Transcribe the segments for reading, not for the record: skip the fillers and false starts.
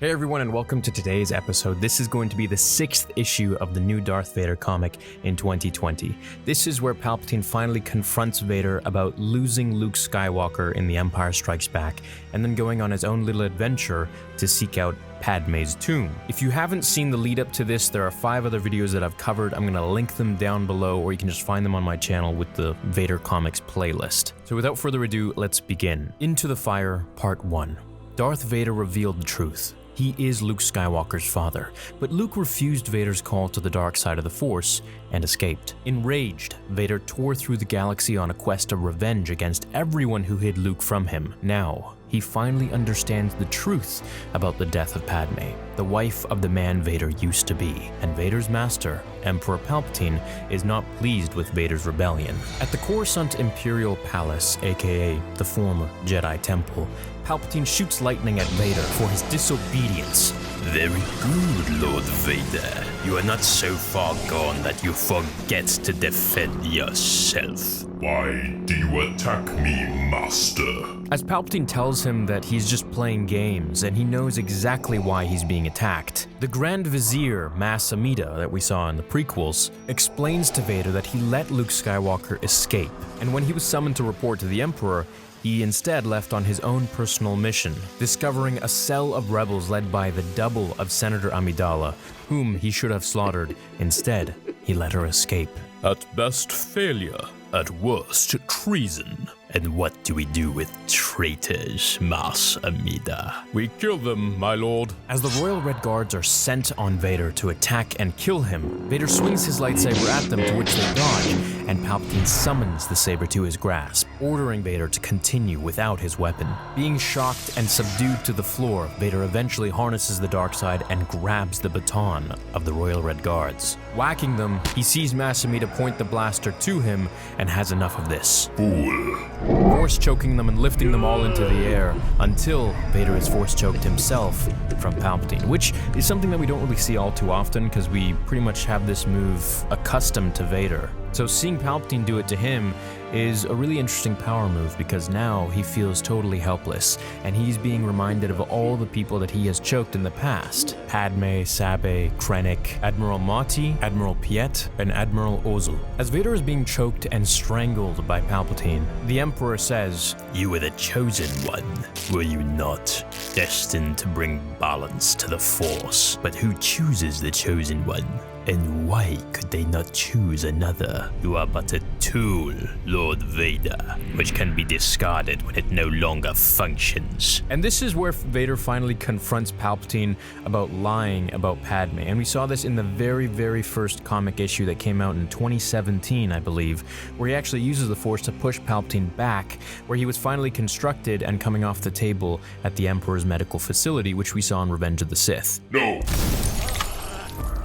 Hey everyone, and welcome to today's episode. This is going to be the 6th issue of the new Darth Vader comic in 2020. This is where Palpatine finally confronts Vader about losing Luke Skywalker in The Empire Strikes Back, and then going on his own little adventure to seek out Padme's tomb. If you haven't seen the lead up to this, there are 5 other videos that I've covered. I'm going to link them down below, or you can just find them on my channel with the Vader Comics playlist. So without further ado, let's begin. Into the Fire, Part 1. Darth Vader revealed the truth. He is Luke Skywalker's father, but Luke refused Vader's call to the dark side of the Force and escaped. Enraged, Vader tore through the galaxy on a quest of revenge against everyone who hid Luke from him. Now, he finally understands the truth about the death of Padme, the wife of the man Vader used to be, and Vader's master, Emperor Palpatine, is not pleased with Vader's rebellion. At the Coruscant Imperial Palace, aka the former Jedi Temple, Palpatine shoots lightning at Vader for his disobedience. Very good, Lord Vader. You are not so far gone that you forget to defend yourself. Why do you attack me, Master? As Palpatine tells him that he's just playing games and he knows exactly why he's being attacked, the Grand Vizier, Mas Amida, that we saw in the prequels, explains to Vader that he let Luke Skywalker escape, and when he was summoned to report to the Emperor, he instead left on his own personal mission, discovering a cell of rebels led by the double of Senator Amidala, whom he should have slaughtered. Instead, he let her escape. At best, failure. At worst, treason. And what do we do with traitors, Mas Amida? We kill them, my lord. As the Royal Red Guards are sent on Vader to attack and kill him, Vader swings his lightsaber at them, to which they dodge, and Palpatine summons the saber to his grasp, ordering Vader to continue without his weapon. Being shocked and subdued to the floor, Vader eventually harnesses the dark side and grabs the baton of the Royal Red Guards. Whacking them, he sees Mas Amida point the blaster to him and has enough of this. Fool. Force choking them and lifting them all into the air until Vader is force choked himself from Palpatine, which is something that we don't really see all too often because we pretty much have this move accustomed to Vader. So seeing Palpatine do it to him is a really interesting power move because now he feels totally helpless and he's being reminded of all the people that he has choked in the past. Padme, Sabe, Krennic, Admiral Motti, Admiral Piet, and Admiral Ozzel. As Vader is being choked and strangled by Palpatine, the Emperor says, "You were the chosen one, were you not? Destined to bring balance to the Force. But who chooses the chosen one? And why could they not choose another? You are but a tool, Lord Vader, which can be discarded when it no longer functions." And this is where Vader finally confronts Palpatine about lying about Padme. And we saw this in the very first comic issue that came out in 2017, I believe, where he actually uses the Force to push Palpatine back, where he was finally constructed and coming off the table at the Emperor's medical facility, which we saw in Revenge of the Sith. No.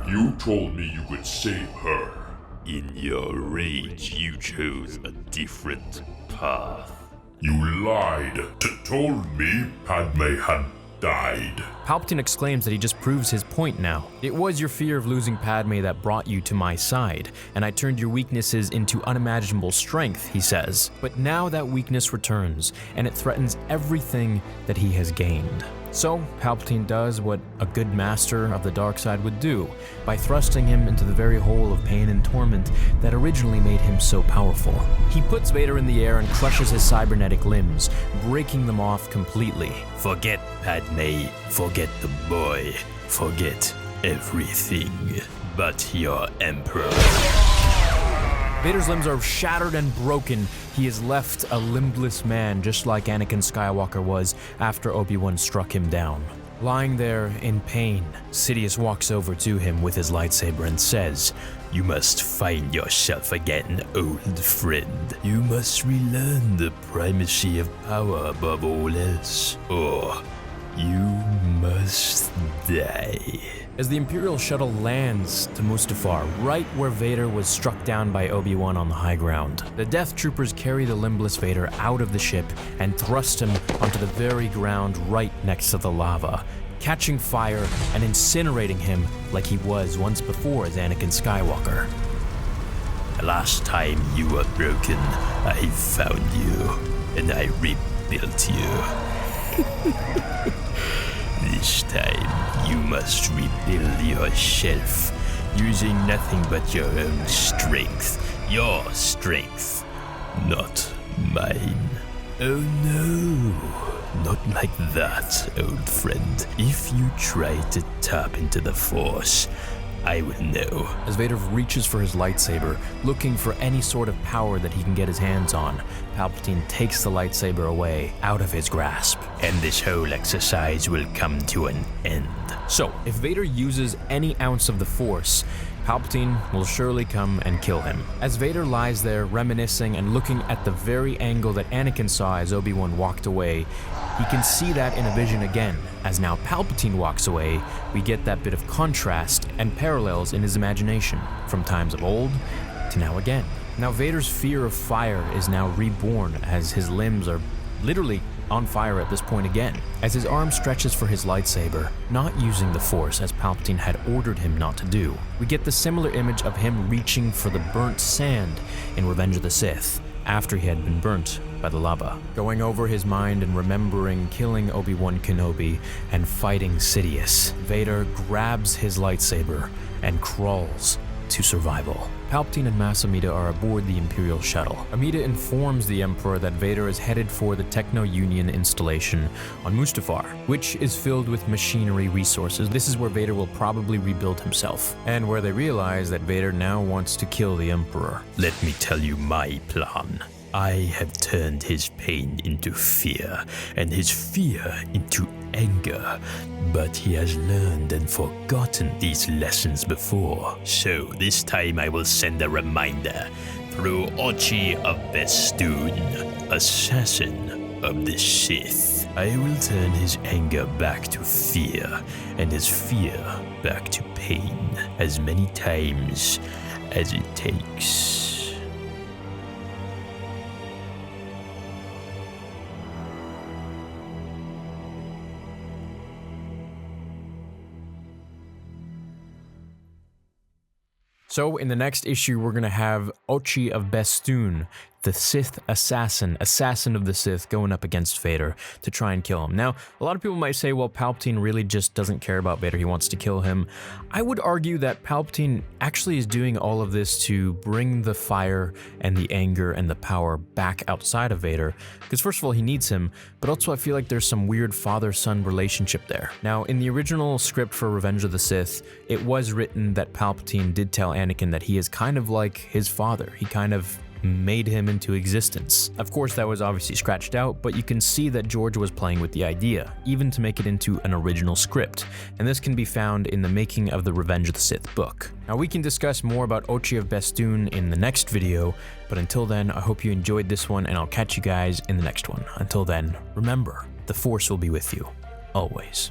You told me you could save her. In your rage, you chose a different path. You lied. Told me Padme had died. Palpatine exclaims that he just proves his point now. "It was your fear of losing Padme that brought you to my side, and I turned your weaknesses into unimaginable strength," he says. But now that weakness returns, and it threatens everything that he has gained. So, Palpatine does what a good master of the dark side would do, by thrusting him into the very hole of pain and torment that originally made him so powerful. He puts Vader in the air and crushes his cybernetic limbs, breaking them off completely. Forget Padme, forget the boy, forget everything but your Emperor. Vader's limbs are shattered and broken. He is left a limbless man, just like Anakin Skywalker was after Obi-Wan struck him down. Lying there in pain, Sidious walks over to him with his lightsaber and says, "You must find yourself again, old friend. You must relearn the primacy of power above all else, or you must die." As the Imperial shuttle lands to Mustafar, right where Vader was struck down by Obi-Wan on the high ground, the Death Troopers carry the limbless Vader out of the ship and thrust him onto the very ground right next to the lava, catching fire and incinerating him like he was once before as Anakin Skywalker. "The last time you were broken, I found you, and I rebuilt you." This time, you must rebuild yourself, using nothing but your own strength. Your strength, not mine. Oh no, not like that, old friend. If you try to tap into the Force, I will know. As Vader reaches for his lightsaber, looking for any sort of power that he can get his hands on, Palpatine takes the lightsaber away, out of his grasp. And this whole exercise will come to an end. So, if Vader uses any ounce of the Force, Palpatine will surely come and kill him. As Vader lies there reminiscing and looking at the very angle that Anakin saw as Obi-Wan walked away, he can see that in a vision again. As now Palpatine walks away, we get that bit of contrast and parallels in his imagination, from times of old to now again. Now Vader's fear of fire is now reborn as his limbs are literally on fire at this point again, as his arm stretches for his lightsaber, not using the Force as Palpatine had ordered him not to do. We get the similar image of him reaching for the burnt sand in Revenge of the Sith, after he had been burnt by the lava. Going over his mind and remembering killing Obi-Wan Kenobi and fighting Sidious, Vader grabs his lightsaber and crawls to survival. Palpatine and Mas Amedda are aboard the Imperial shuttle. Amedda informs the Emperor that Vader is headed for the Techno-Union installation on Mustafar, which is filled with machinery resources. This is where Vader will probably rebuild himself, and where they realize that Vader now wants to kill the Emperor. Let me tell you my plan. I have turned his pain into fear, and his fear into anger. But he has learned and forgotten these lessons before. So this time I will send a reminder through Ochi of Bestoon, assassin of the Sith. I will turn his anger back to fear, and his fear back to pain, as many times as it takes. So in the next issue, we're going to have Ochi of Bestoon, the Sith assassin of the Sith, going up against Vader to try and kill him. Now, a lot of people might say, well, Palpatine really just doesn't care about Vader. He wants to kill him. I would argue that Palpatine actually is doing all of this to bring the fire and the anger and the power back outside of Vader. Because first of all, he needs him, but also I feel like there's some weird father-son relationship there. Now, in the original script for Revenge of the Sith, it was written that Palpatine did tell Anakin that he is kind of like his father. He kind of made him into existence. Of course, that was obviously scratched out, but you can see that George was playing with the idea, even to make it into an original script, and this can be found in the making of the Revenge of the Sith book. Now, we can discuss more about Ochi of Bestoon in the next video, but until then, I hope you enjoyed this one, and I'll catch you guys in the next one. Until then, remember, the Force will be with you, always.